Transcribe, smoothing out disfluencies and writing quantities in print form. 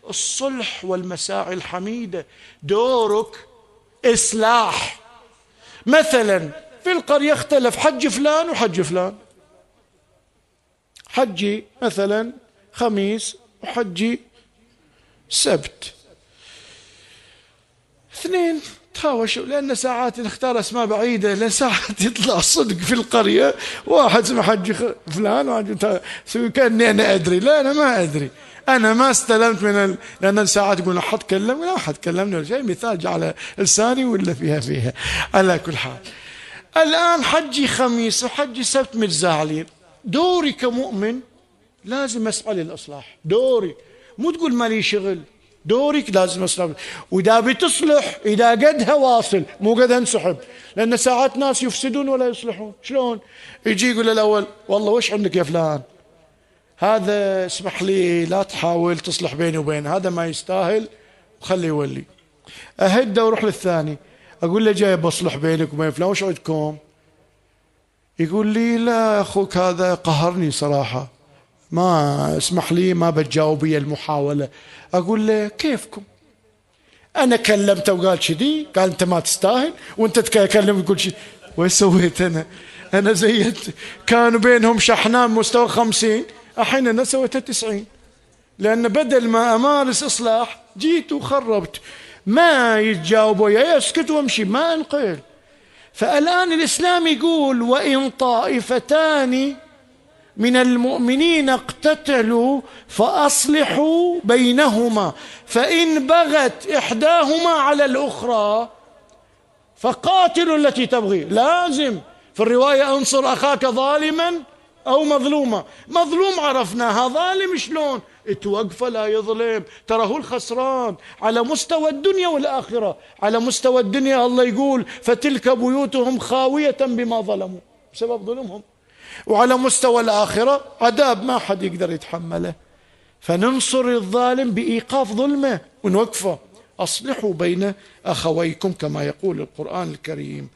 الصلح والمساعي الحميدة. دورك إصلاح. مثلا في القرية اختلف حج فلان وحج فلان، حجي مثلا خميس وحجي سبت، اثنين تهاوشوا، لأن ساعات نختار أسماء بعيدة، لأن ساعات يطلع صدق في القرية واحد اسمه حج فلان وواحد كأني أنا أدري. لا، أنا ما أدري، أنا ما استلمت لأن ساعات يقول أحد كلم ولا أحد كلمني ولا شيء، مثال جاء على لساني ولا فيها. على كل حال الآن حجي خميس وحجي سبت متزاعلين، دوري كمؤمن لازم أسعى للإصلاح. دوري، مو تقول مالي شغل، دورك لازم أصلح. وإذا بتصلح إذا قدها واصل مو قدها انسحب، لأن ساعات ناس يفسدون ولا يصلحون. شلون؟ يجي يقول الأول والله وش عندك يا فلان، هذا اسمح لي لا تحاول تصلح بيني وبينه، هذا ما يستاهل وخليه يولي. أهده وروح للثاني، أقول له جاي بصلح بينك وبين فلان وش عندكم؟ يقول لي لا أخوك هذا قهرني صراحة، ما اسمح لي ما بتجاوبي المحاولة. أقول له كيفكم؟ أنا كلمته وقال كذي، قال أنت ما تستاهل، وأنت تكلم وتقول شيء. وإيش سويت أنا زيت، كانوا بينهم شحنان مستوى 50، الحين أنا سويتها 90، لأن بدل ما أمارس إصلاح جيت وخربت. ما يتجاوبوا يا يسكت وامشي، ما انقل. فالآن الإسلام يقول وإن طائفتان من المؤمنين اقتتلوا فأصلحوا بينهما، فإن بغت إحداهما على الأخرى فقاتلوا التي تبغي. لازم في الرواية انصر أخاك ظالما أو مظلوما. مظلوم عرفناها، ظالم شلون؟ توقف لا يظلم، ترى هو الخسران على مستوى الدنيا والآخرة. على مستوى الدنيا الله يقول فتلك بيوتهم خاوية بما ظلموا بسبب ظلمهم، وعلى مستوى الآخرة عذاب ما حد يقدر يتحمله. فننصر الظالم بإيقاف ظلمه ونوقفه. أصلحوا بين أخويكم كما يقول القرآن الكريم.